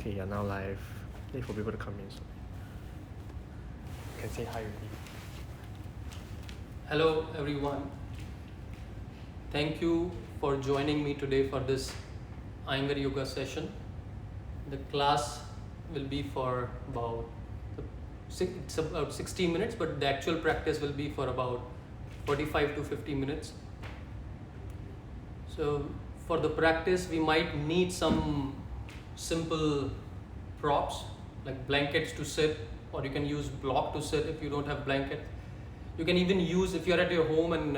Okay, you're now live. Wait for people to come in. So you can say hi already. Hello everyone. Thank you for joining me today for this Iyengar yoga session. The class will be for about 60 minutes, but the actual practice will be for about 45 to 50 minutes. So for the practice, we might need some simple props like blankets to sit, or you can use block to sit if you don't have blanket. You can even use, if you're at your home and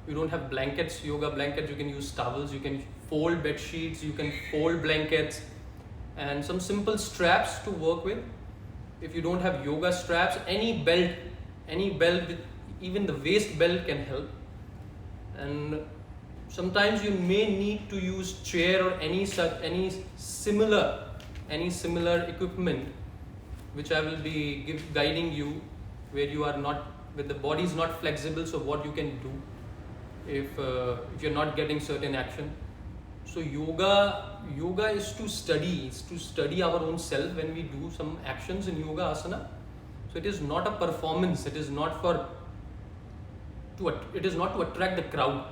you don't have blankets, yoga blankets, you can use towels, you can fold bed sheets, you can fold blankets, and some simple straps to work with. If you don't have yoga straps, any belt with even the waist belt can help. And sometimes you may need to use chair or any similar equipment, which I will be guiding you, where you are not, where the body is not flexible. So what you can do if you're not getting certain action. So yoga is to study our own self when we do some actions in yoga asana. So it is not a performance. It is not to attract the crowd.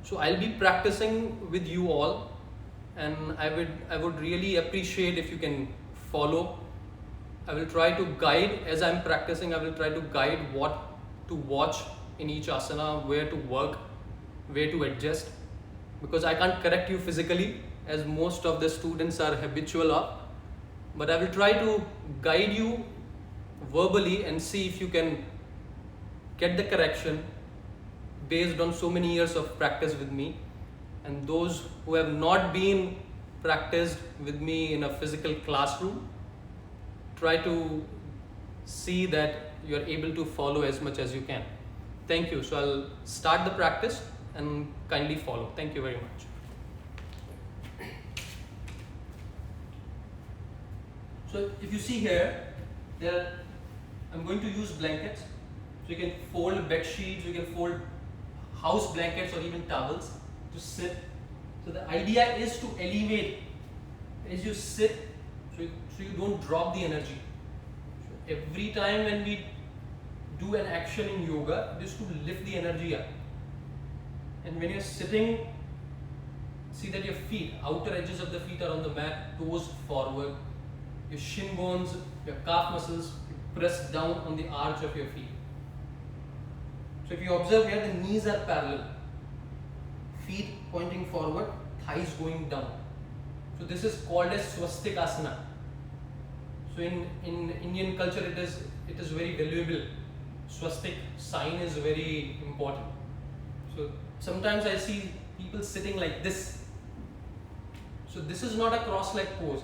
So I'll be practicing with you all, and I would really appreciate if you can follow. I will try to guide as I'm practicing. I will try to guide what to watch in each asana, where to work, where to adjust, because I can't correct you physically, as most of the students are habitual of, but I will try to guide you verbally and see if you can get the correction based on so many years of practice with me. And those who have not been practiced with me in a physical classroom, try to see that you are able to follow as much as you can. Thank you. So I'll start the practice and kindly follow. Thank you very much. So if you see here, I'm going to use blankets. So you can fold bed sheets, you can fold house blankets or even towels to sit. So the idea is to elevate as you sit, so you don't drop the energy. So every time when we do an action in yoga, it is to lift the energy up. And when you're sitting, see that your feet, outer edges of the feet are on the mat, toes forward, your shin bones, your calf muscles press down on the arch of your feet. So if you observe here, the knees are parallel, feet pointing forward, thighs going down. So this is called as swastikasana. So in Indian culture, it is very valuable. Swastik sign is very important. So sometimes I see people sitting like this. So this is not a cross-leg pose,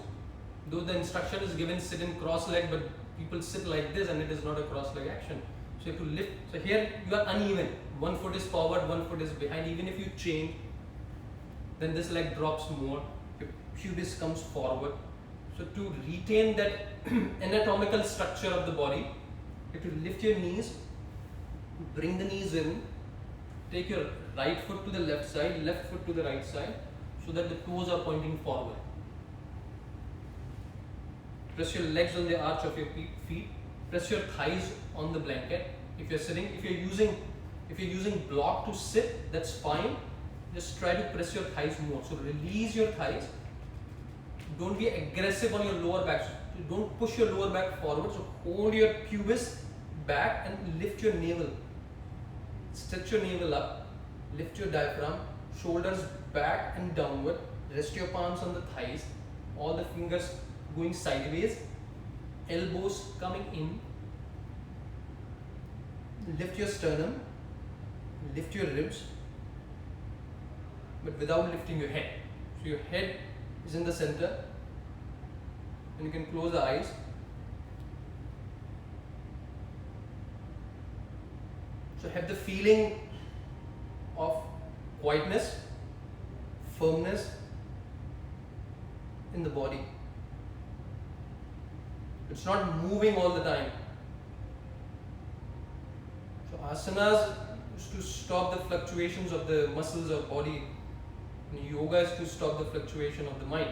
though the instruction is given sit in cross-leg, but people sit like this and it is not a cross-leg action. So you have to lift. So here you are uneven. One foot is forward, one foot is behind. Even if you change, then this leg drops more. Your pubis comes forward. So to retain that anatomical structure of the body, you have to lift your knees, bring the knees in, take your right foot to the left side, left foot to the right side, so that the toes are pointing forward. Press your legs on the arch of your feet. Press your thighs on the blanket. If you're sitting, if you're using block to sit, that's fine. Just try to press your thighs more. So release your thighs. Don't be aggressive on your lower back. So don't push your lower back forward. So hold your pubis back and lift your navel. Stretch your navel up. Lift your diaphragm. Shoulders back and downward. Rest your palms on the thighs. All the fingers going sideways. Elbows coming in. Lift your sternum. Lift your ribs, but without lifting your head. So your head is in the center, and you can close the eyes. So have the feeling of quietness, firmness in the body. It's not moving all the time. So asanas is to stop the fluctuations of the muscles of body, and yoga is to stop the fluctuation of the mind.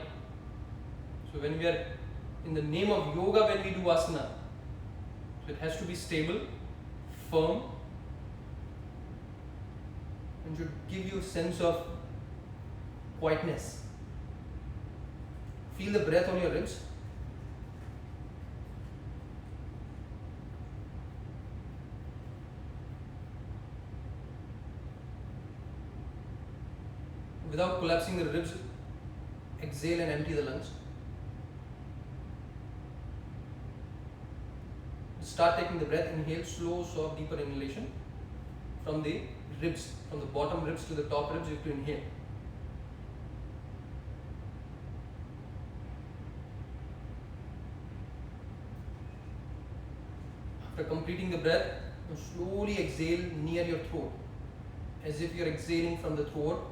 So when we are in the name of yoga, when we do asana, so it has to be stable, firm, and should give you a sense of quietness. Feel the breath on your ribs. Without collapsing the ribs, exhale and empty the lungs. Start taking the breath. Inhale, slow, soft, deeper inhalation from the ribs, from the bottom ribs to the top ribs. You have to inhale. After completing the breath, you slowly exhale near your throat, as if you are exhaling from the throat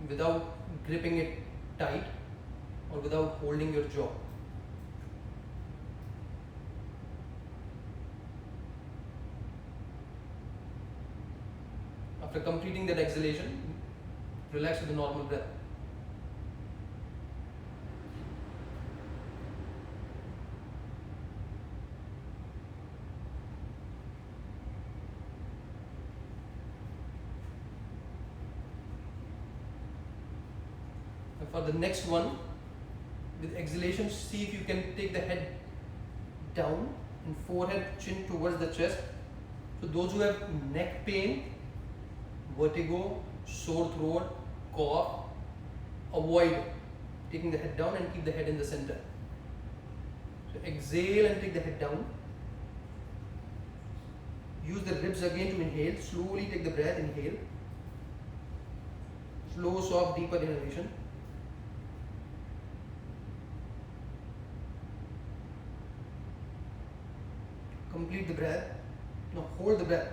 without gripping it tight or without holding your jaw. After completing that exhalation, relax with the normal breath. For the next one, with exhalation, see if you can take the head down and forehead, chin towards the chest. So those who have neck pain, vertigo, sore throat, cough, avoid taking the head down and keep the head in the center. So exhale and take the head down. Use the ribs again to inhale. Slowly take the breath, inhale. Slow, soft, deeper inhalation. Complete the breath. Now hold the breath.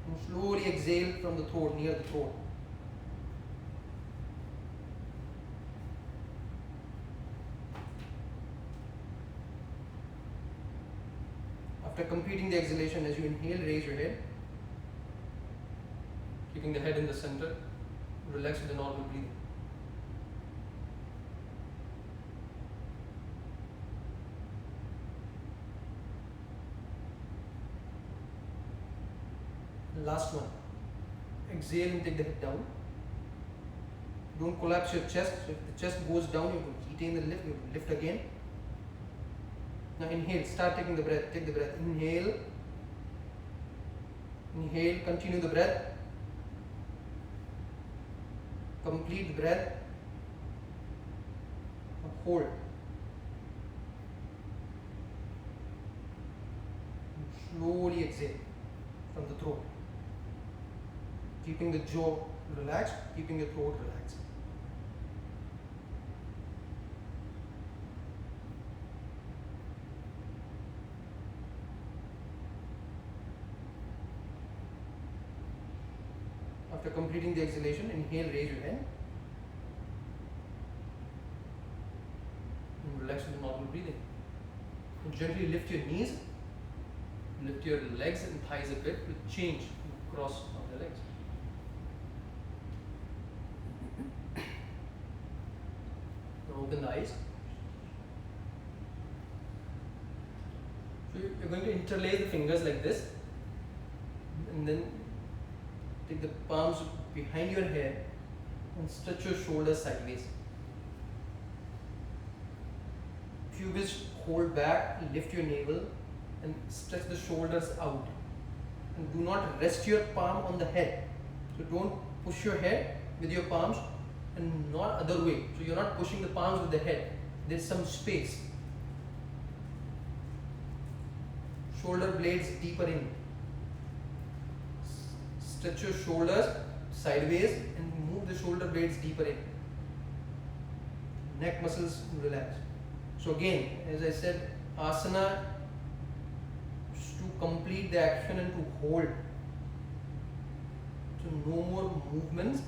And slowly exhale from the throat, near the throat. After completing the exhalation, as you inhale, raise your head. Keeping the head in the center. Relax with the normal breathing. Last one. Exhale and take the head down. Don't collapse your chest. So if the chest goes down, you retain the lift. You lift again. Now inhale. Start taking the breath. Take the breath. Inhale. Inhale. Continue the breath. Complete the breath. Now hold. And slowly exhale from the throat. Keeping the jaw relaxed, keeping the throat relaxed. After completing the exhalation, inhale, raise your hand. And relax with the normal breathing. And gently lift your knees, lift your legs and thighs a bit with change across on the legs. Open the eyes. So you're going to interlace the fingers like this, and then take the palms behind your head and stretch your shoulders sideways. If you wish, hold back, lift your navel and stretch the shoulders out. And do not rest your palm on the head. So don't push your head with your palms and not other way. So you're not pushing the palms with the head. There's some space. Shoulder blades deeper in. Stretch your shoulders sideways and move the shoulder blades deeper in. Neck muscles relax. So again, as I said, asana is to complete the action and to hold. So no more movements.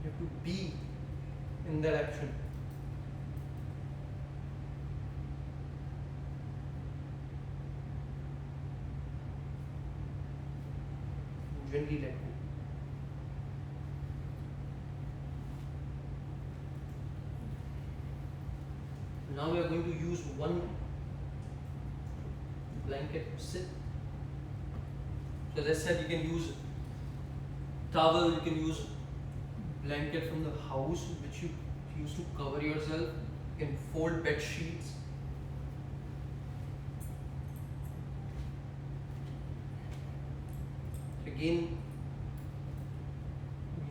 You have to be in that action. Gently let go. Now we are going to use one blanket to sit. So as I said, you can use towel, you can use blanket from the house which you use to cover yourself. You can fold bed sheets. Again,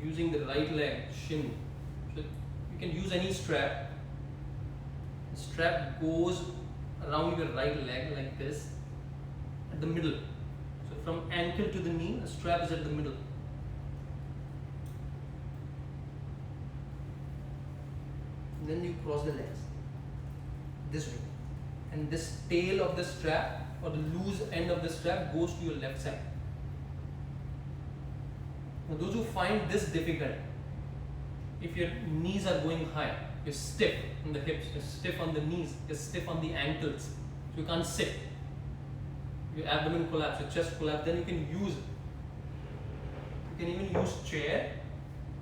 using the right leg, shin. So you can use any strap. The strap goes around your right leg like this at the middle. So from ankle to the knee, the strap is at the middle. And then you cross the legs this way. And this tail of the strap or the loose end of the strap goes to your left side. Now those who find this difficult, if your knees are going high, you're stiff on the hips, you're stiff on the knees, you're stiff on the ankles, so you can't sit. Your abdomen collapse, your chest collapse, then you can even use chair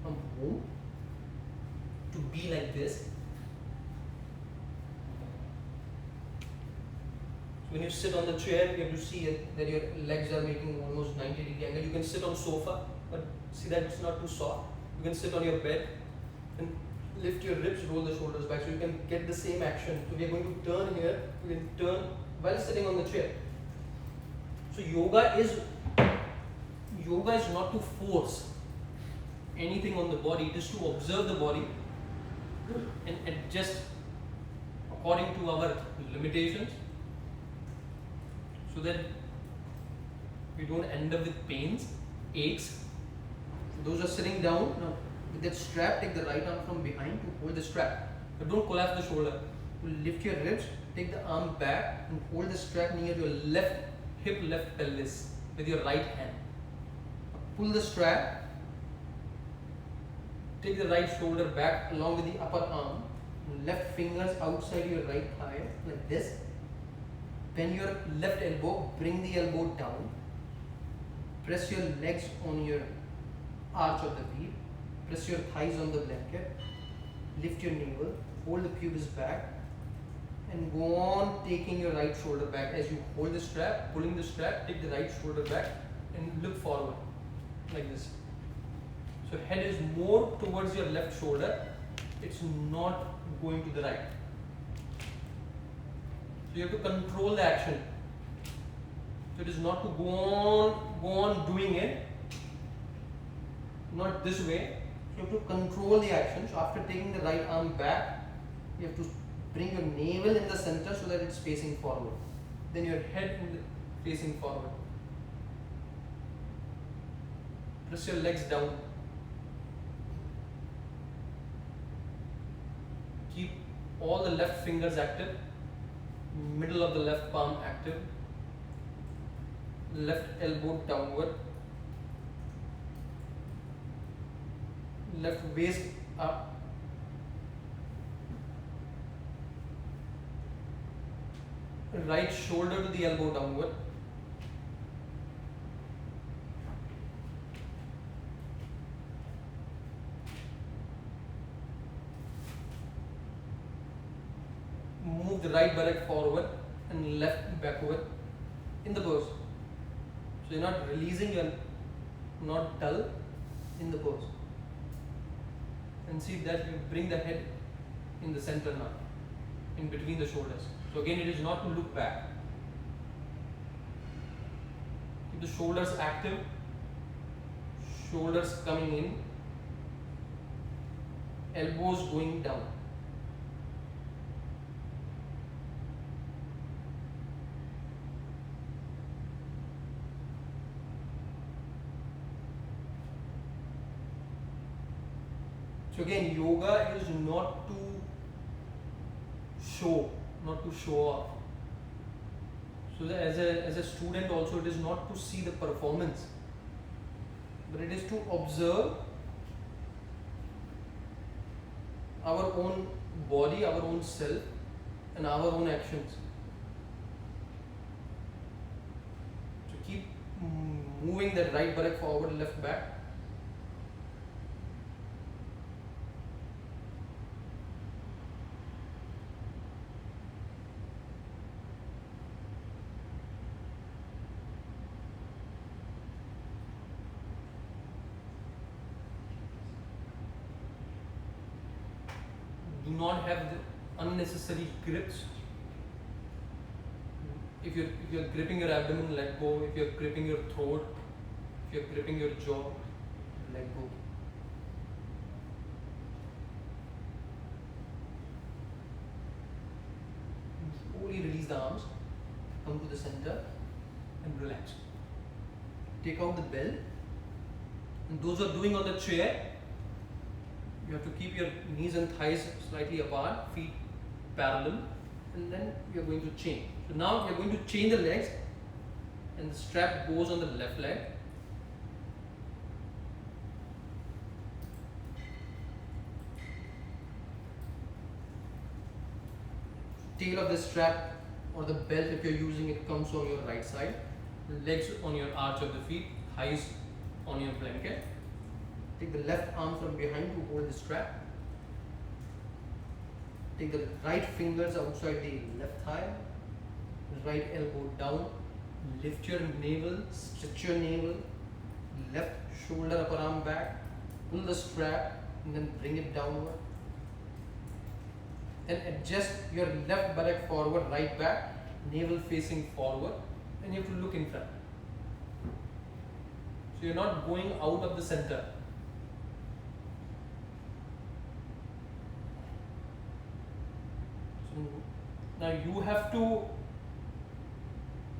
from home to be like this. So when you sit on the chair, you have to see that your legs are making almost 90-degree angle. You can sit on sofa, but see that it's not too soft. You can sit on your bed and lift your ribs, roll the shoulders back, so you can get the same action. So we are going to turn here, you can turn while sitting on the chair. So yoga is not to force anything on the body, it is to observe the body and adjust according to our limitations, so that we don't end up with pains, aches. So those are sitting down, now with that strap, take the right arm from behind to hold the strap, but don't collapse the shoulder. You lift your ribs, take the arm back and hold the strap near your left hip, left pelvis with your right hand. Pull the strap, take the right shoulder back along with the upper arm, left fingers outside your right thigh like this. Bend your left elbow, bring the elbow down, press your legs on your arch of the feet, press your thighs on the blanket, lift your navel, hold the pubis back, and go on taking your right shoulder back as you hold the strap, pulling the strap, take the right shoulder back and look forward like this. So head is more towards your left shoulder, it's not going to the right. So you have to control the action. So it is not to go on doing it, not this way. So you have to control the action. So after taking the right arm back, you have to bring your navel in the center so that it's facing forward. Then your head facing forward. Press your legs down. Keep all the left fingers active. Middle of the left palm active. Left elbow downward. Left waist up. Right shoulder to the elbow downward. Move the right buttock forward and left backward in the pose. So you're not releasing, you're not dull in the pose. And see that you bring the head in the center now, in between the shoulders. So again, it is not to look back. Keep the shoulders active, shoulders coming in, elbows going down. So again, yoga is not to show, not to show off. So that as a student also, it is not to see the performance, but it is to observe our own body, our own self, and our own actions. So keep moving that right buttock forward, left back. not have the unnecessary grips. If you're gripping your abdomen, let go. If you're gripping your throat, if you're gripping your jaw, let go. Slowly release the arms, come to the center and relax. Take out the belt. And those who are doing on the chair, you have to keep your knees and thighs slightly apart, feet parallel, and then you're going to chain. So now you're going to chain the legs, and the strap goes on the left leg. Tail of the strap or the belt, if you're using it, comes on your right side. Legs on your arch of the feet, thighs on your blanket. Take the left arm from behind to hold the strap. Take the right fingers outside the left thigh, right elbow down, lift your navel, stretch your navel, left shoulder upper arm back, pull the strap and then bring it downward. Then adjust your left buttock forward, right back, navel facing forward, and you have to look in front. So you're not going out of the center. So now you have to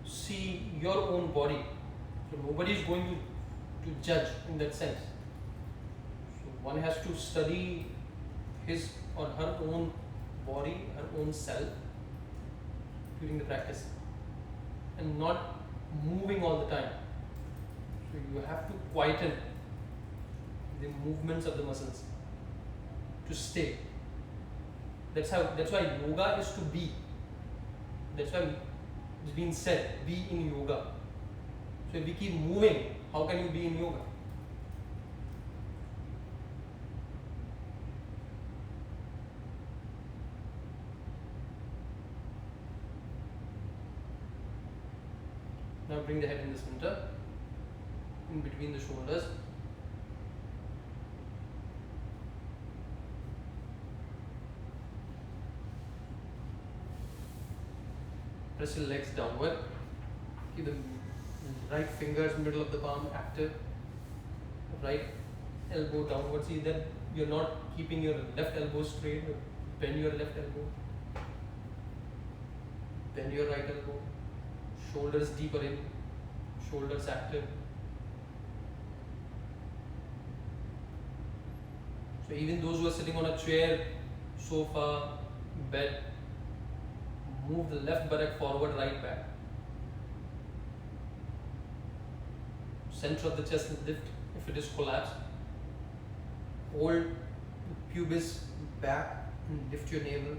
see your own body. So nobody is going to judge in that sense. So one has to study his or her own body, her own self during the practice, and not moving all the time. So you have to quieten the movements of the muscles to stay. That's why yoga is to be. That's why it's been said, be in yoga. So if we keep moving, how can you be in yoga? Now bring the head in the center, in between the shoulders. Press your legs downward. Keep the right fingers middle of the palm active. Right elbow downward. See that you're not keeping your left elbow straight. Bend your left elbow. Bend your right elbow. Shoulders deeper in. Shoulders active. So even those who are sitting on a chair, sofa, bed, move the left buttock forward, right back. Center of the chest lift if it is collapsed. Hold the pubis back and lift your navel.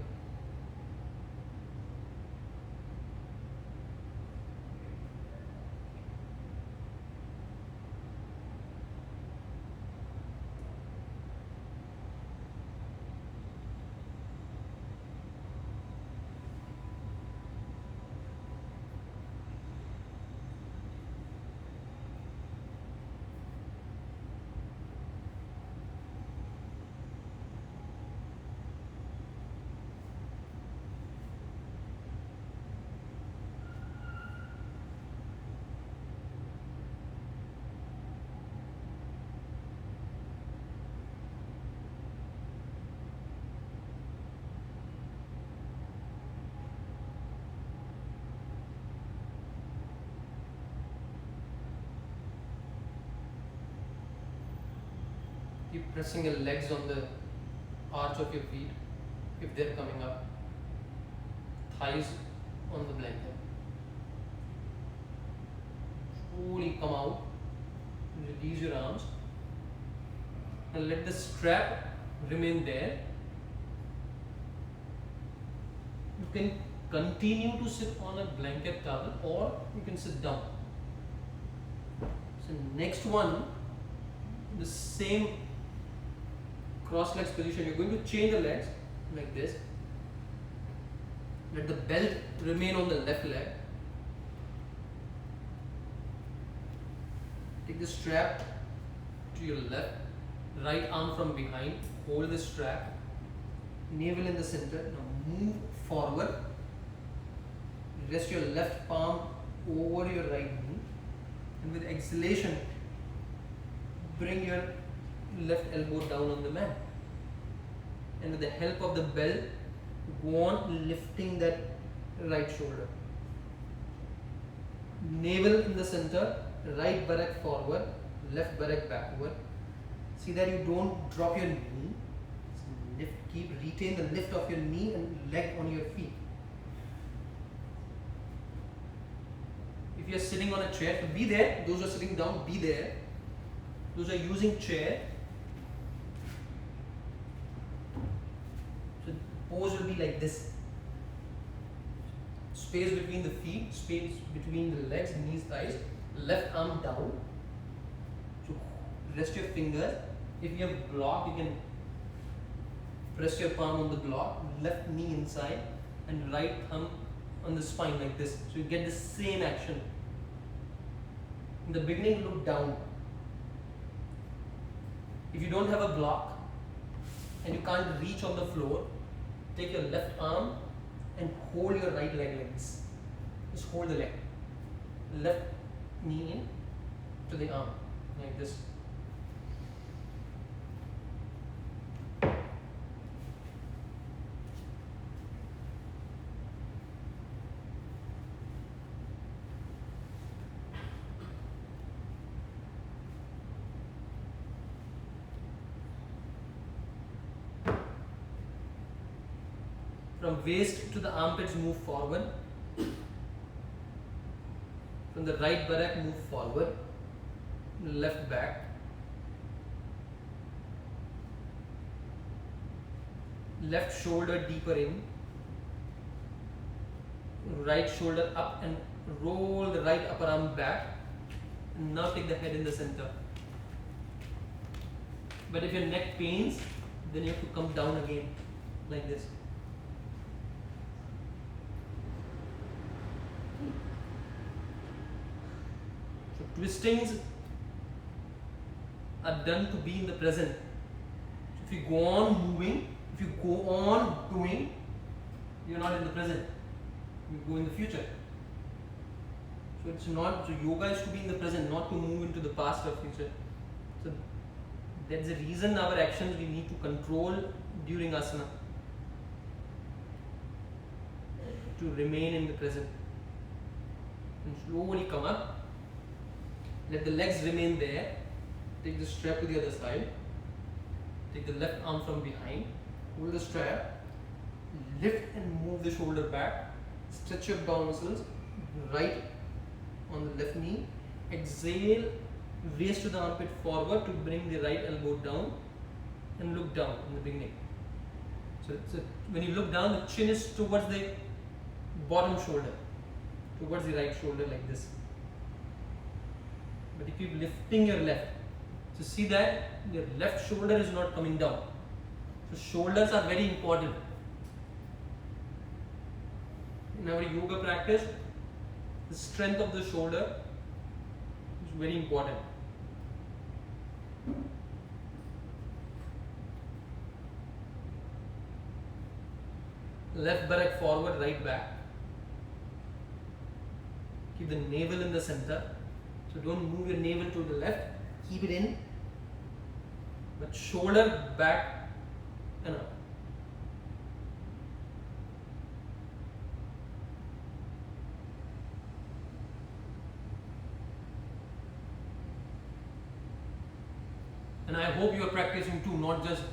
Keep pressing your legs on the arch of your feet if they're coming up. Thighs on the blanket. Slowly come out. Release your arms. And let the strap remain there. You can continue to sit on a blanket towel or you can sit down. So next one, the same cross legs position. You're going to change the legs like this. Let the belt remain on the left leg. Take the strap to your left, right arm from behind, hold the strap, navel in the center. Now move forward. Rest your left palm over your right knee, and with exhalation, bring your left elbow down on the mat. And with the help of the bell, go on lifting that right shoulder. Navel in the center, right buttock forward, left buttock backward. See that you don't drop your knee. Retain the lift of your knee and leg on your feet. If you are sitting on a chair, so be there. Those who are sitting down, be there. Those who are using chair, so pose will be like this. Space between the feet, space between the legs, knees, thighs. Left arm down. So rest your fingers. If you have block, you can press your palm on the block, left knee inside, and right thumb on the spine like this. So you get the same action. In the beginning, look down. If you don't have a block and you can't reach on the floor, take your left arm and hold your right leg like this. Just hold the leg. Left knee in to the arm like this. From waist to the armpits, move forward. From the right buttock, move forward. Left back. Left shoulder deeper in. Right shoulder up and roll the right upper arm back. And now take the head in the center. But if your neck pains, then you have to come down again like this. Twistings are done to be in the present. So if you go on moving, if you go on doing, you're not in the present. You go in the future. So it's not. So yoga is to be in the present, not to move into the past or future. So that's the reason our actions we need to control during asana to remain in the present. And slowly come up. Let the legs remain there. Take the strap to the other side. Take the left arm from behind. Hold the strap. Lift and move the shoulder back. Stretch your abdominal muscles. Right on the left knee. Exhale. Raise to the armpit forward to bring the right elbow down. And look down in the beginning. So when you look down, the chin is towards the bottom shoulder. Towards the right shoulder like this. But if you're lifting your left, so see that your left shoulder is not coming down. So shoulders are very important. In our yoga practice, the strength of the shoulder is very important. Left buttock forward, right back. Keep the navel in the center. So don't move your navel to the left, keep it in, but shoulder back and up. And I hope you are practicing too, not just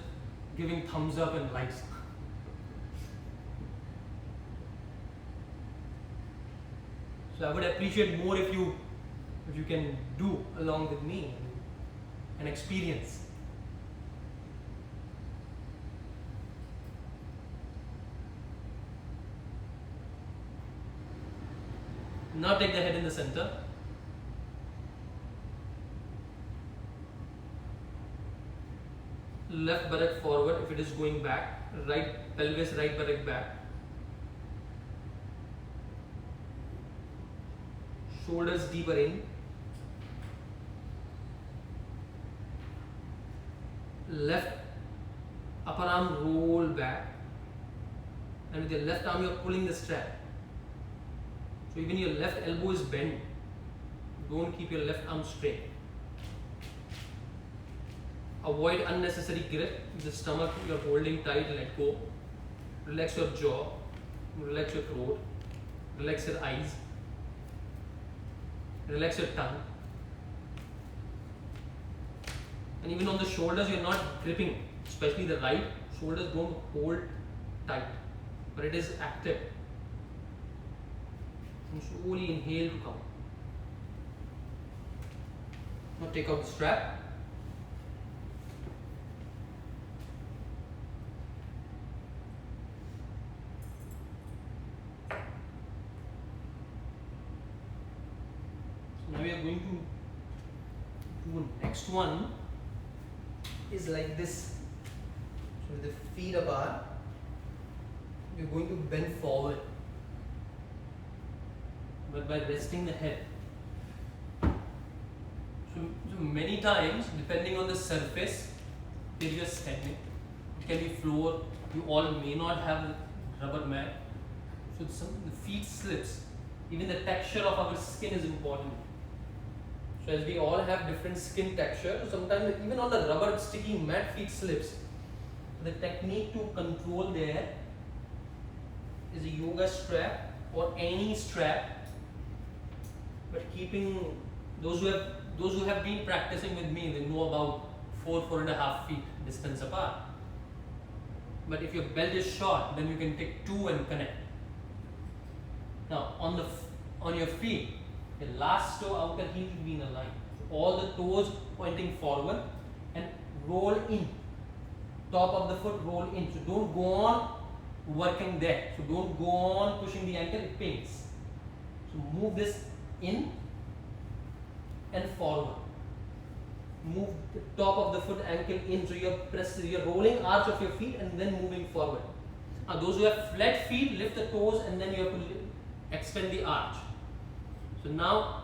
giving thumbs up and likes. So I would appreciate more if you can do along with me and experience. Now take the head in the center. Left buttock forward if it is going back. Right pelvis, right buttock back. Shoulders deeper in. Left upper arm roll back. and with your left arm you are pulling the strap. So even your left elbow is bent. Don't keep your left arm straight. Avoid unnecessary grip. The stomach you are holding tight, let go. Relax your jaw, relax your throat, relax your eyes, relax your tongue. And even on the shoulders you are not gripping, especially the right shoulders don't hold tight, but it is active. And slowly inhale to come. Now take out the strap. So now we are going to do next one is like this. So with the feet apart, we are going to bend forward, but by resting the head. So many times, depending on the surface where you are standing, it can be floor. You all may not have rubber mat, so the feet slips. Even the texture of our skin is important. So as we all have different skin texture, so sometimes even on the rubber sticky mat, feet slips. The technique to control there is a yoga strap or any strap, but keeping those who have been practicing with me, they know about 4.5 feet distance apart. But if your belt is short, then you can take 2 and connect. Now on your feet, the last toe outer heel should be in a line. So all the toes pointing forward and roll in. Top of the foot roll in. So don't go on working there. So don't go on pushing the ankle, it pains. So move this in and forward. Move the top of the foot ankle in. So you're rolling arch of your feet and then moving forward. Now those who have flat feet, lift the toes and then you have to extend the arch. So now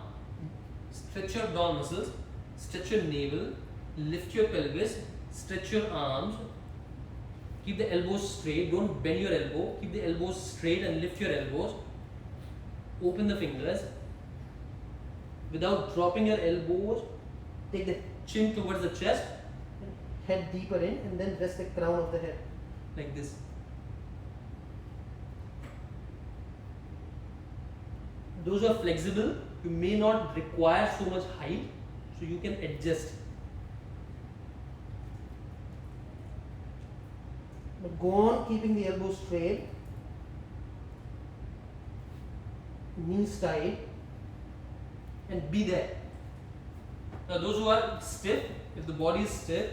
stretch your abdominal muscles, stretch your navel, lift your pelvis, stretch your arms, keep the elbows straight, don't bend your elbow, keep the elbows straight and lift your elbows, open the fingers, without dropping your elbows, take the chin towards the chest, head deeper in and then rest the crown of the head, like this. Those who are flexible, you may not require so much height, so you can adjust. But go on keeping the elbow straight, knees tight, and be there. Now those who are stiff, if the body is stiff,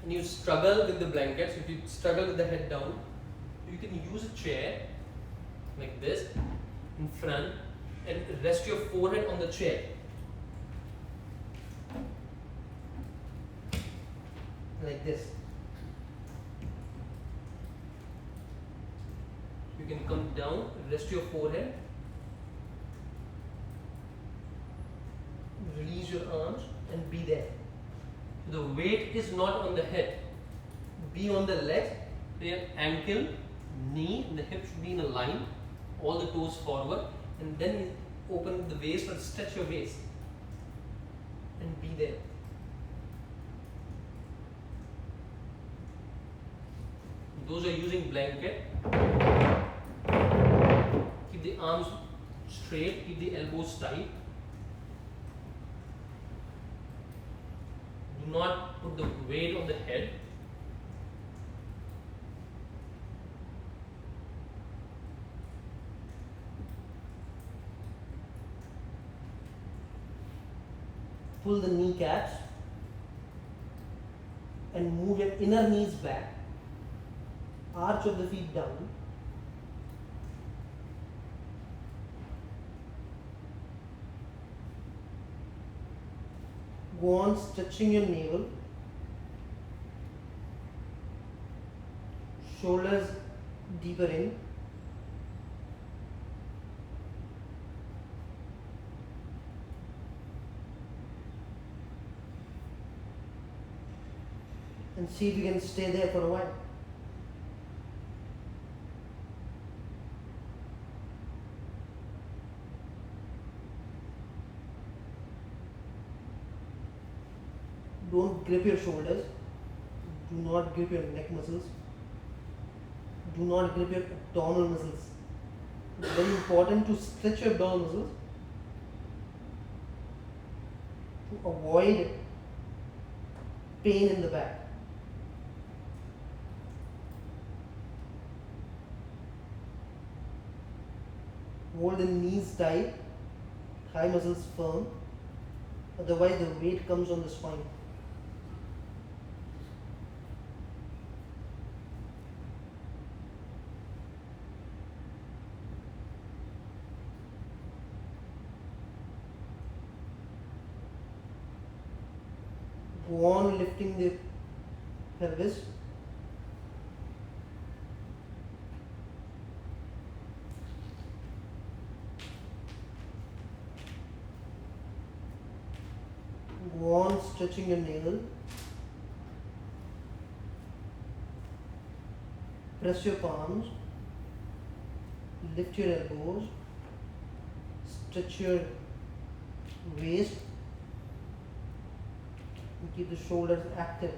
and you struggle with the blankets, if you struggle with the head down, you can use a chair like this in front and rest your forehead on the chair. Like this. You can come down, rest your forehead, release your arms and be there. The weight is not on the head. Be on the legs, their ankle, knee, and the hip should be in a line. All the toes forward, and then you open the waist or stretch your waist and be there. Those are using blanket. Keep the arms straight, keep the elbows tight. Do not put the weight on the head. Pull the kneecaps and move your inner knees back. Arch of the feet down. Go on stretching your navel. Shoulders deeper in. And see if you can stay there for a while. Don't grip your shoulders. Do not grip your neck muscles. Do not grip your abdominal muscles. It's very important to stretch your abdominal muscles to avoid pain in the back. Hold the knees tight, thigh muscles firm, otherwise the weight comes on the spine. Go on lifting the pelvis. Go on stretching your navel. Press your palms. Lift your elbows. Stretch your waist. And keep the shoulders active.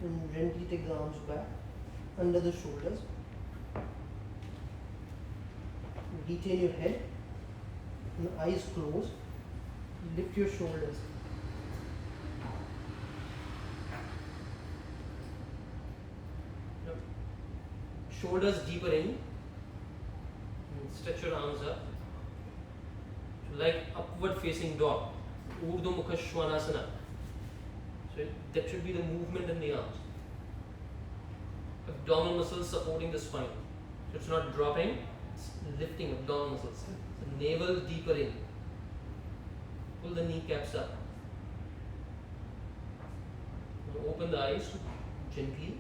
And gently take the arms back under the shoulders. Retain your head and eyes closed. Lift your shoulders. Shoulders deeper in. And stretch your arms up. Like upward facing dog. Urdhva Mukha Svanasana. So that should be the movement in the arms. Abdominal muscles supporting the spine. So it's not dropping, it's lifting abdominal muscles. So navel deeper in. Pull the kneecaps up. Now open the eyes gently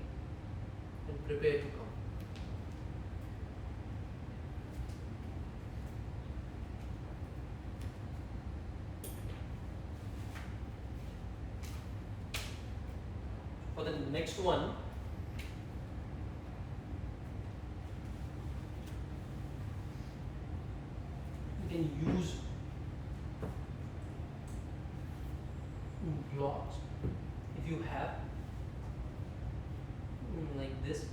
and prepare to come. For the next one, you can use blocks if you have, like this,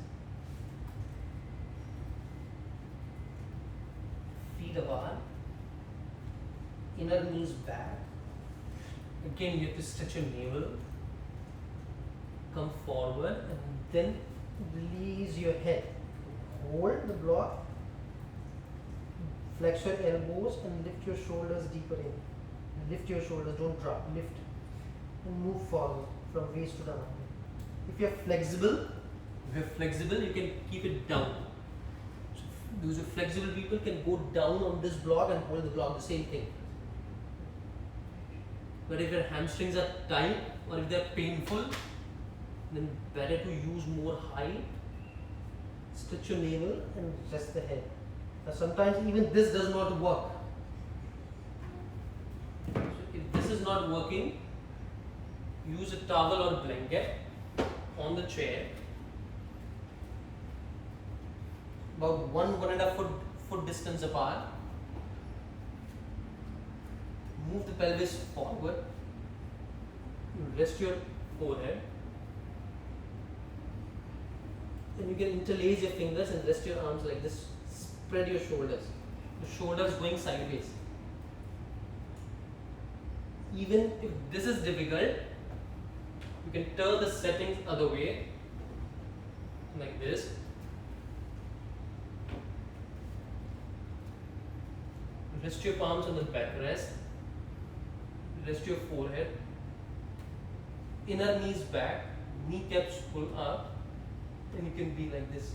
feet apart, inner knees back. Again, you have to stretch your navel. Come forward and then release your head. Hold the block. Flex your elbows and lift your shoulders deeper in. Lift your shoulders, don't drop. Lift and move forward from waist to down. If you're flexible, you can keep it down. So those who are flexible people can go down on this block and hold the block. The same thing. But if your hamstrings are tight or if they're painful, then better to use more height. Stretch your navel and rest the head. Now sometimes even this does not work. So if this is not working, use a towel or blanket on the chair. About 1.5 foot distance apart. Move the pelvis forward. Rest your forehead. Then you can interlace your fingers and rest your arms like this. Spread your shoulders. The shoulders going sideways. even if this is difficult, you can turn the settings other way, like this. Rest your palms on the backrest. Rest your forehead. Inner knees back, kneecaps pull up, and you can be like this.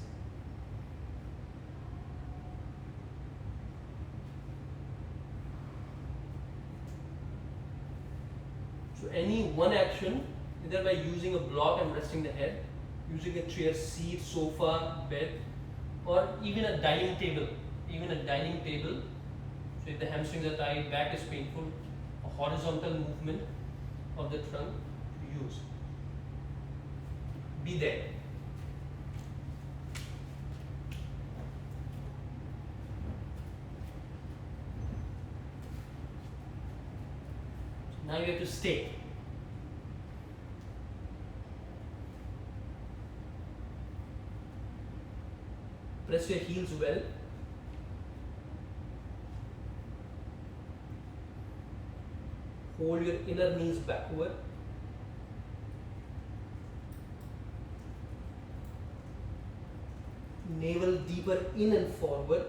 So any one action, either by using a block and resting the head, using a chair, seat, sofa, bed, or even a dining table. Even a dining table. So if the hamstrings are tight, back is painful, a horizontal movement of the trunk to use. Be there. Now you have to stay. Press your heels well. Hold your inner knees backward. Navel deeper in and forward.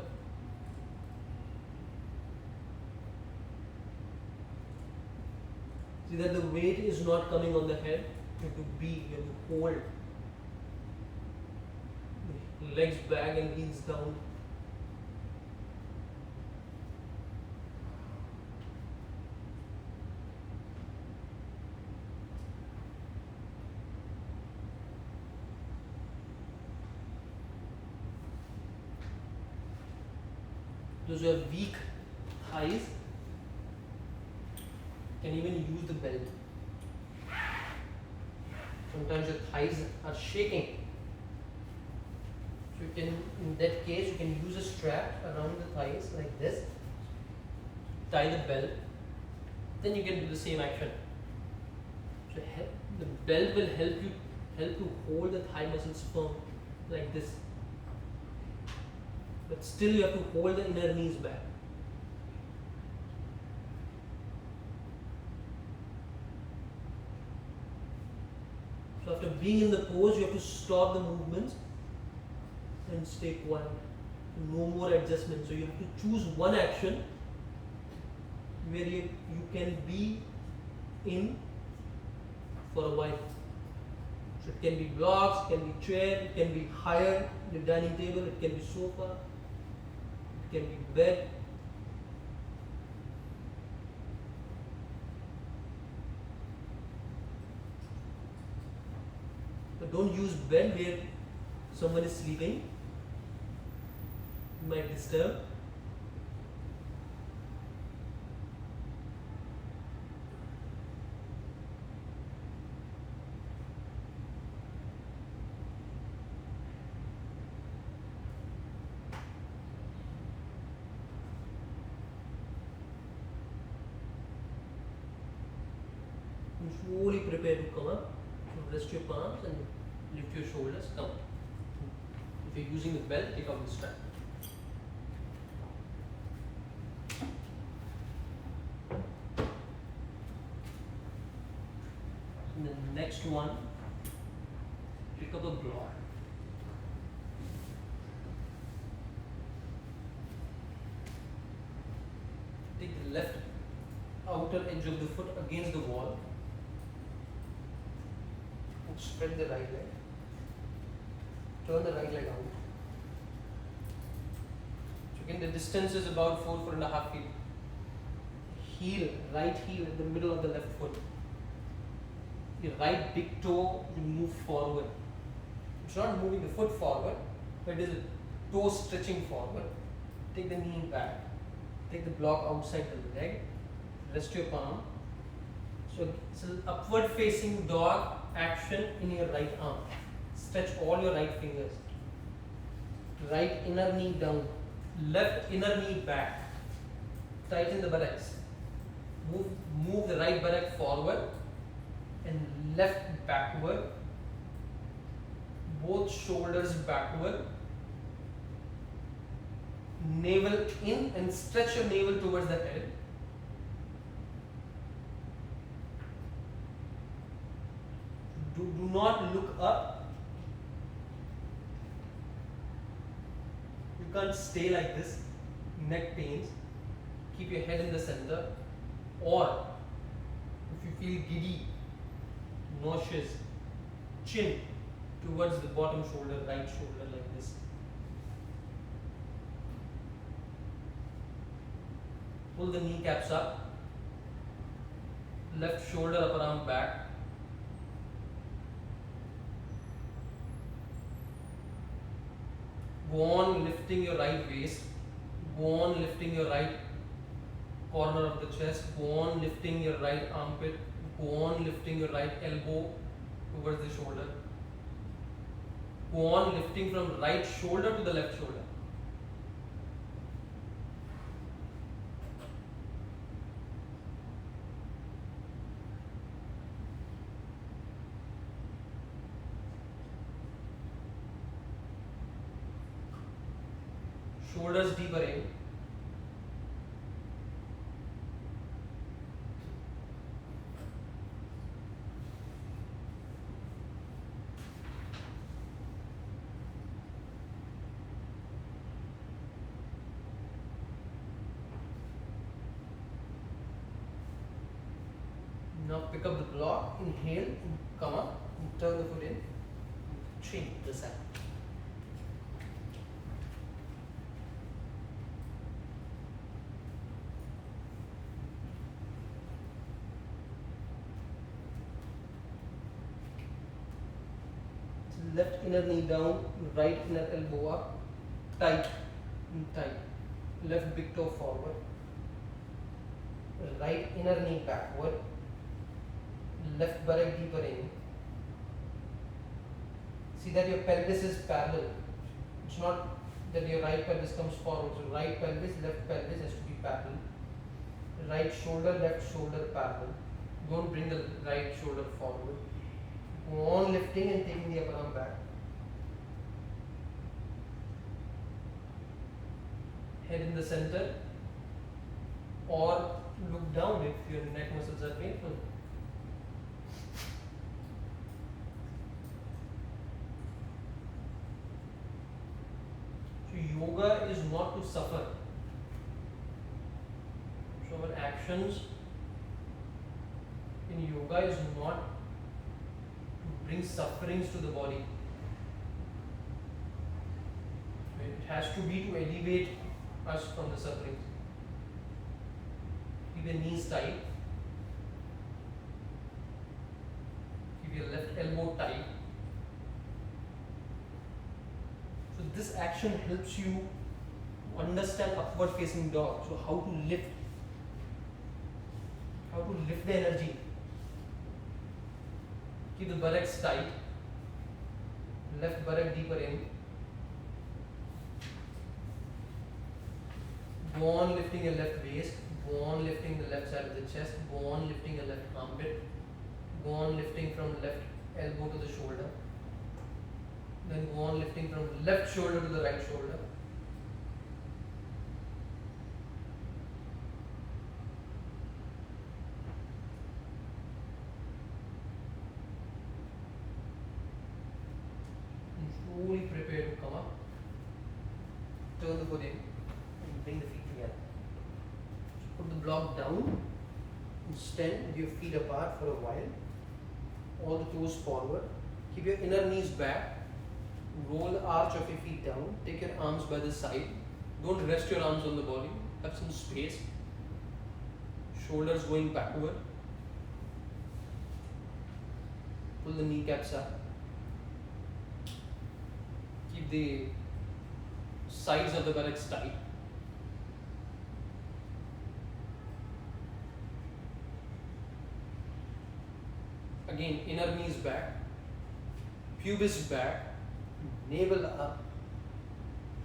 See that the weight is not coming on the head. You have to hold. Legs back and heels down. Those who have weak thighs can even use the belt. Sometimes your thighs are shaking. So you can, in that case, you can use a strap around the thighs like this. Tie the belt. Then you can do the same action. So the belt will help you hold the thigh muscles firm like this. But still you have to hold the inner knees back. So after being in the pose, you have to stop the movements and stay quiet. No more adjustments. So you have to choose one action where you can be in for a while. So it can be blocks, it can be chair, it can be higher, the dining table, it can be sofa, it can be bed. But don't use bed where someone is sleeping. You might disturb. And slowly prepare to come up. Rest your palms and lift your shoulders. Come. If you're using the belt, take out the strap. And the next one, pick up a block. Take the left outer edge of the foot against the wall. And spread the right leg. Turn the right leg out. So again, the distance is about 4.5 feet. Heel, right heel in the middle of the left foot. The right big toe will move forward. It's not moving the foot forward, but it is a toe stretching forward. Take the knee back. Take the block outside the leg. Rest your palm. So it's an upward facing dog action in your right arm. Stretch all your right fingers. Right inner knee down. Left inner knee back. Tighten the buttocks. Move the right buttock forward and left backward. Both shoulders backward. Navel in and stretch your navel towards the head. do not look up. You can't stay like this. Neck pains. Keep your head in the center. Or if you feel giddy, nauseous, chin towards the bottom shoulder, right shoulder like this. Pull the kneecaps up. Left shoulder, upper arm back. Go on lifting your right waist. Go on lifting your right corner of the chest. Go on lifting your right armpit. Go on lifting your right elbow towards the shoulder. Go on lifting from right shoulder to the left shoulder. Shoulders deeper in. Now pick up the block, inhale, come up, and turn the foot in, change the side. Left inner knee down, right inner elbow up, tight, tight. Left big toe forward, right inner knee backward, left buttock deeper in. See that your pelvis is parallel. It's not that your right pelvis comes forward. So right pelvis, left pelvis has to be parallel. Right shoulder, left shoulder parallel. Don't bring the right shoulder forward. Go on lifting and taking the upper arm back. Head in the center, or look down if your neck muscles are painful. So yoga is not to suffer. So our actions in yoga is not to bring sufferings to the body. It has to be to elevate us from the sufferings. Keep your knees tight. Keep your left elbow tight. So this action helps you understand upward facing dog. So how to lift the energy. Keep the buttocks tight. Left buttock deeper in. Go on lifting your left waist. Go on lifting the left side of the chest. Go on lifting your left armpit. Go on lifting from left elbow to the shoulder. Then go on lifting from left shoulder to the right shoulder. And slowly prepare to come up. Turn the foot in and bring the feet together. Put the block down and stand with your feet apart for a while. All the toes forward. Keep your inner knees back. Roll the arch of your feet down. Take your arms by the side. Don't rest your arms on the body. Have some space. Shoulders going backward. Pull the kneecaps up. Keep the sides of the buttocks tight. Again, inner knees back. Pubis back. Navel up,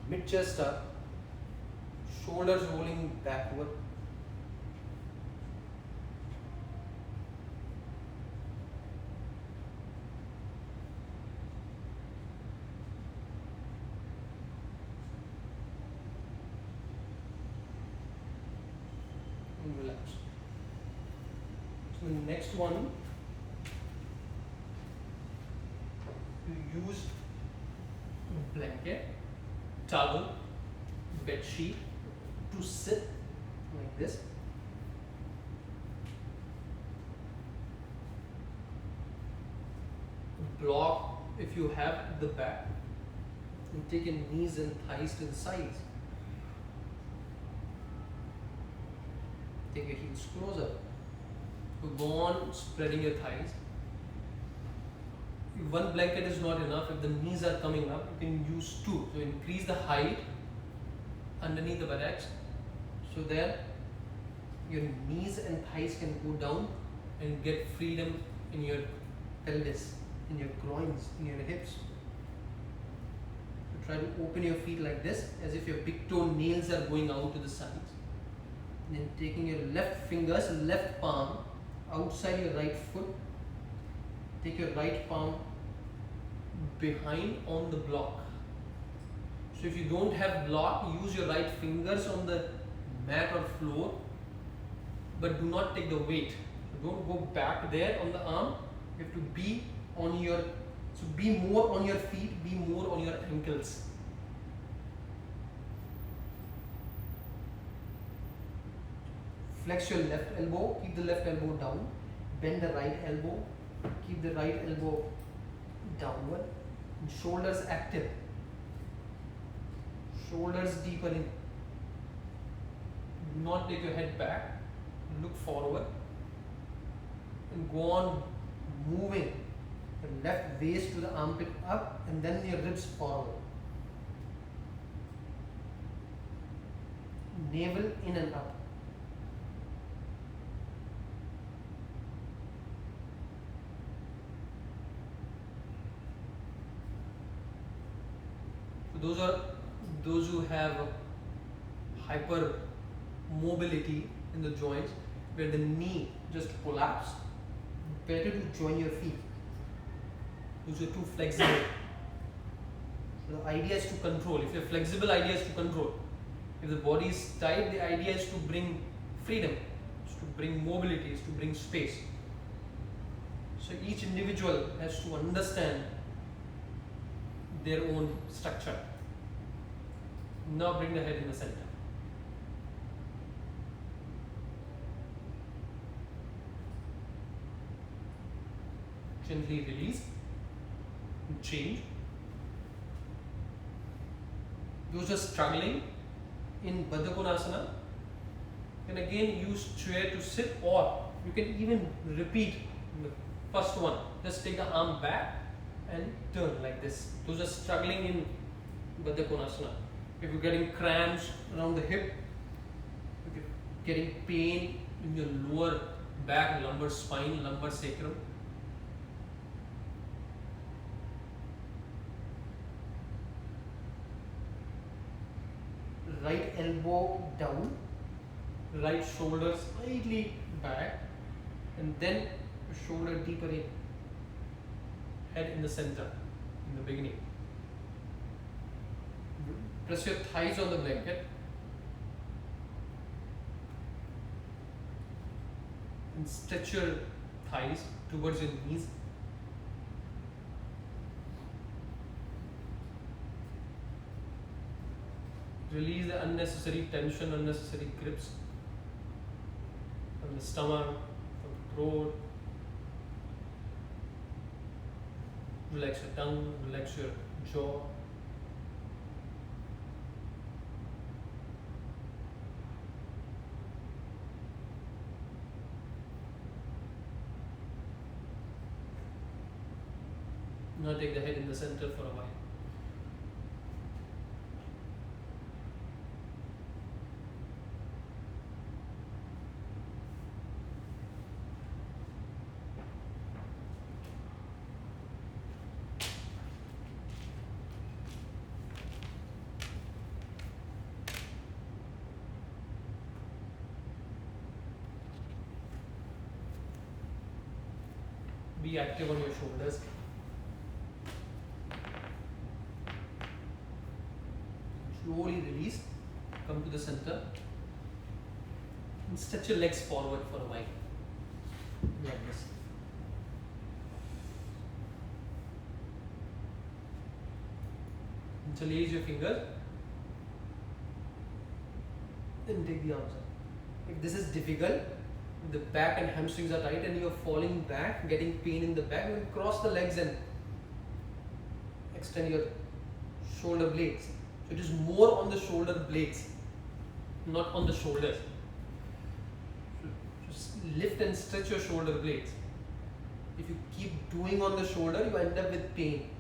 mid chest up, shoulders rolling backward. And relax. So the next one you use blanket, towel, bed sheet to sit like this. Block if you have the back, and take your knees and thighs to the sides. Take your heels closer. Go on spreading your thighs. If one blanket is not enough, if the knees are coming up, you can use two. So increase the height underneath the buttocks, so that your knees and thighs can go down and get freedom in your pelvis, in your groins, in your hips. So try to open your feet like this, as if your big toe nails are going out to the sides. And then taking your left fingers, left palm outside your right foot. Take your right palm behind on the block. So if you don't have block, use your right fingers on the mat or floor, but do not take the weight. So don't go back there on the arm. You have to be on your, so be more on your feet, be more on your ankles. Flex your left elbow, keep the left elbow down, bend the right elbow, keep the right elbow downward, and shoulders active. Shoulders deeper in. Do not take your head back, look forward, and go on moving the left waist to the armpit up, and then your ribs forward. Navel in and up. Those who have hyper mobility in the joints, where the knee just collapsed, better to join your feet. Those are too flexible. So the idea is to control. If you're flexible, idea is to control. If the body is tight, the idea is to bring freedom, is to bring mobility, is to bring space. So each individual has to understand their own structure. Now bring the head in the center. Gently release and change. Those who are struggling in Baddha Konasana can again use chair to sit, or you can even repeat the first one. Just take the arm back and turn like this. Those are struggling in Baddha Konasana. If you're getting cramps around the hip, if you're getting pain in your lower back, lumbar spine, lumbar sacrum, right elbow down, right shoulder slightly back, and then shoulder deeper in, head in the center in the beginning. Press your thighs on the blanket and stretch your thighs towards your knees. Release the unnecessary tension, unnecessary grips from the stomach, from the throat. Relax your tongue, relax your jaw. Now take the head in the center for a while. Be active on your shoulders. Slowly release, come to the center, and stretch your legs forward for a while, like this. Interlace your fingers. And take the arms up. If this is difficult, the back and hamstrings are tight and you're falling back, getting pain in the back, you can cross the legs and extend your shoulder blades. So it is more on the shoulder blades, not on the shoulders. So just lift and stretch your shoulder blades. If you keep doing on the shoulder, you end up with pain.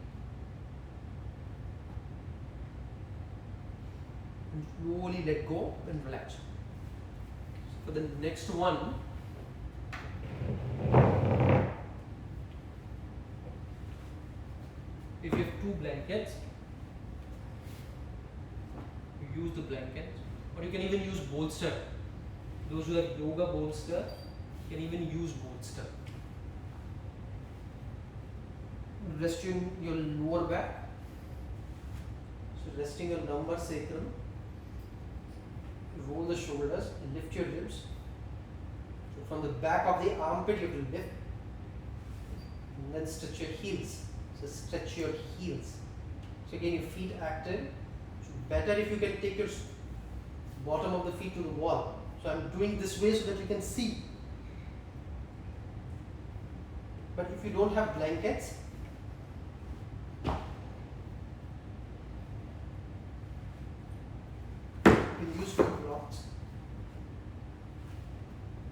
And slowly let go and relax. For the next one, if you have two blankets, you use the blankets, or you can even use bolster. Those who have yoga bolster can even use bolster. Rest your lower back. So resting your lumbar sacrum. Roll the shoulders, lift your ribs. So from the back of the armpit you will lift. And then stretch your heels. So stretch your heels. So again your feet active. So better if you can take your bottom of the feet to the wall. So I'm doing this way so that you can see. But if you don't have blankets, you can use two blocks.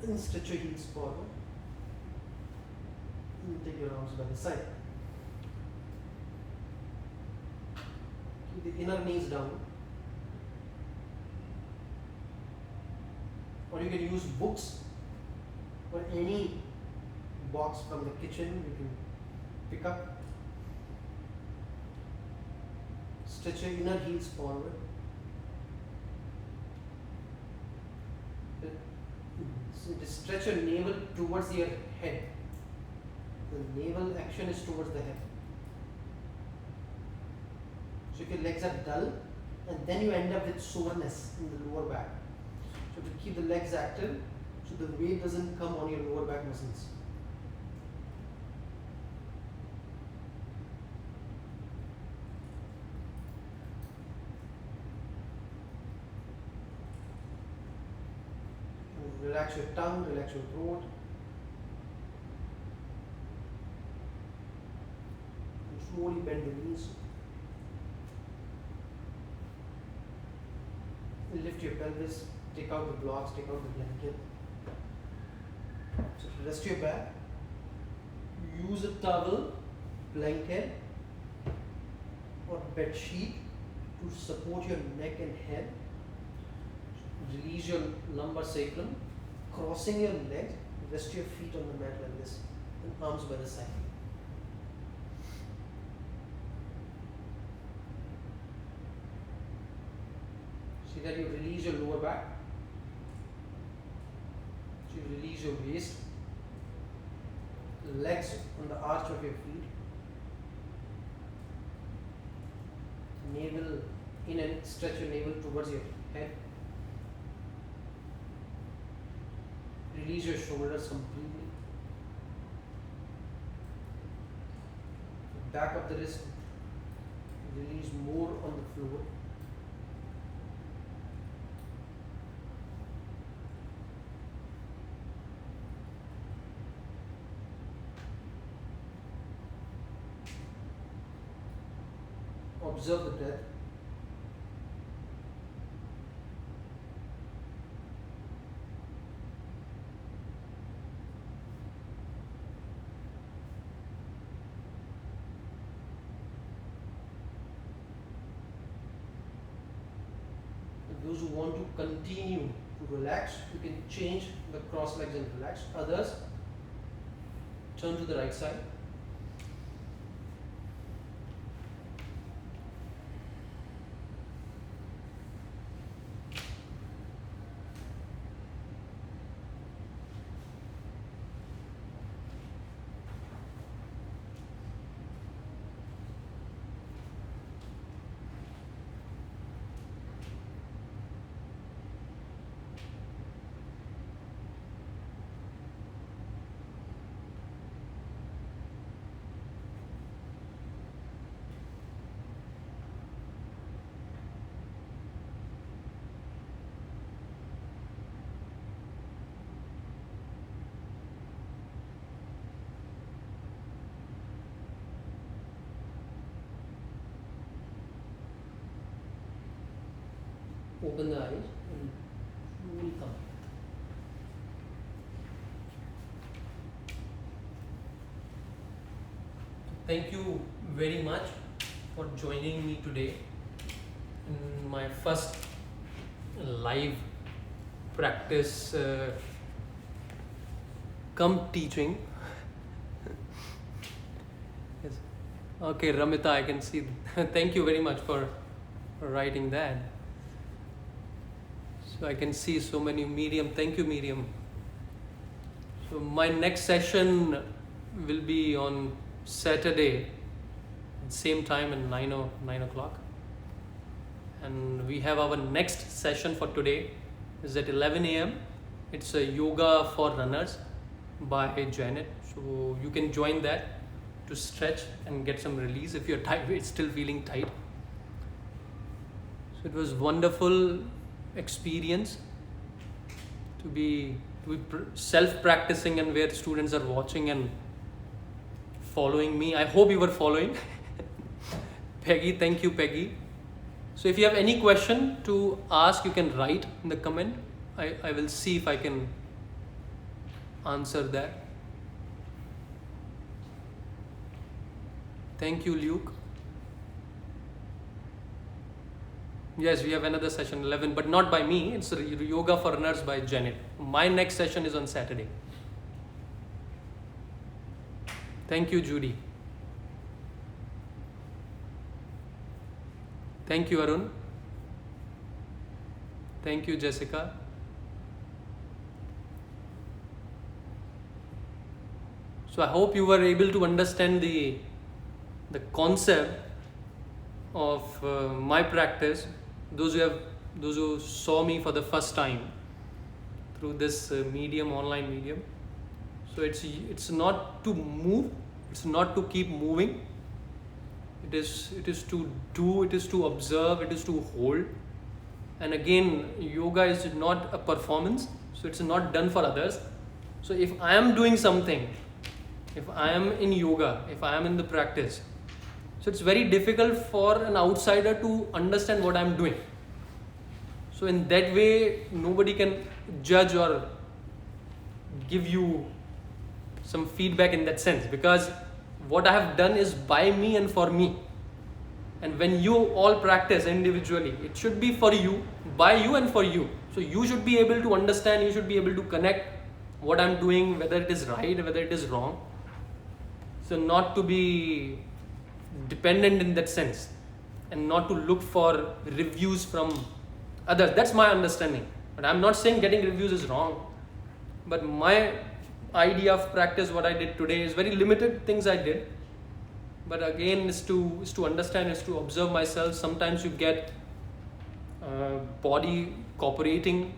And stretch your heels forward. And take your arms by the side. Keep the inner knees down. Or you can use books or any box from the kitchen you can pick up. Stretch your inner heels forward. Just stretch your navel towards your head. The navel action is towards the head. So if your legs are dull, and then you end up with soreness in the lower back. So to keep the legs active, so the weight doesn't come on your lower back muscles. And relax your tongue, relax your throat. And slowly bend the knees. Lift your pelvis, take out the blocks, take out the blanket. So rest your back. Use a towel, blanket or bed sheet to support your neck and head. Release your lumbar sacrum, crossing your legs, rest your feet on the mat like this and arms by the side. See that you release your lower back. So you release your waist, legs on the arch of your feet, navel in and stretch your navel towards your head. Release your shoulders completely. Back of the wrist, release more on the floor. Observe the breath. And those who want to continue to relax, you can change the cross legs and relax. Others, turn to the right side. open the eyes and you will come. Thank you very much for joining me today in my first live practice come teaching. Yes. Okay, Ramita, I can see. Thank you very much for writing that. So I can see so many. Miriam, thank you, Miriam. So my next session will be on Saturday, same time at 9 o'clock. And we have our next session for today is at 11 a.m. It's a yoga for runners by Janet. So you can join that to stretch and get some release if you're tight, it's still feeling tight. So it was wonderful experience to be self-practicing and where students are watching and following me. I hope you were following. Peggy, thank you, Peggy. So if you have any question to ask, you can write in the comment. I will see if I can answer that. Thank you, Luke. Yes, we have another session 11, but not by me. It's yoga for runners by Janet. My next session is on Saturday. Thank you, Judy. Thank you, Arun. Thank you, Jessica. So I hope you were able to understand the concept of my practice. Those who saw me for the first time through this online medium. So it's not to move, it's not to keep moving. It is to do, it is to observe, it is to hold. And again, yoga is not a performance, so it's not done for others. So if I am doing something, if I am in yoga, if I am in the practice, so it's very difficult for an outsider to understand what I am doing. So in that way, nobody can judge or give you some feedback in that sense, because what I have done is by me and for me. And when you all practice individually, it should be for you, by you and for you. So you should be able to understand, you should be able to connect what I'm doing, whether it is right, whether it is wrong. So not to be dependent in that sense and not to look for reviews from others. That's my understanding. But I'm not saying getting reviews is wrong. But my idea of practice, what I did today, is very limited things I did. But again, is to understand, is to observe myself. Sometimes you get body cooperating,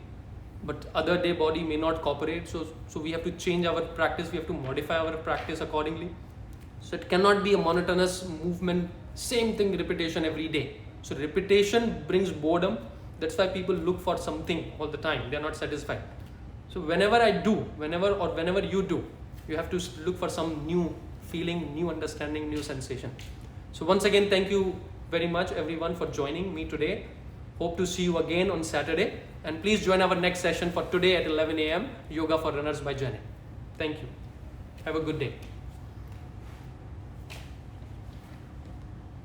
but other day body may not cooperate. So we have to change our practice. We have to modify our practice accordingly. So it cannot be a monotonous movement, same thing, repetition every day. So repetition brings boredom. That's why people look for something all the time. They are not satisfied. So whenever I do, whenever you do, you have to look for some new feeling, new understanding, new sensation. So once again, thank you very much everyone for joining me today. Hope to see you again on Saturday. And please join our next session for today at 11 a.m. Yoga for Runners by Janet. Thank you. Have a good day.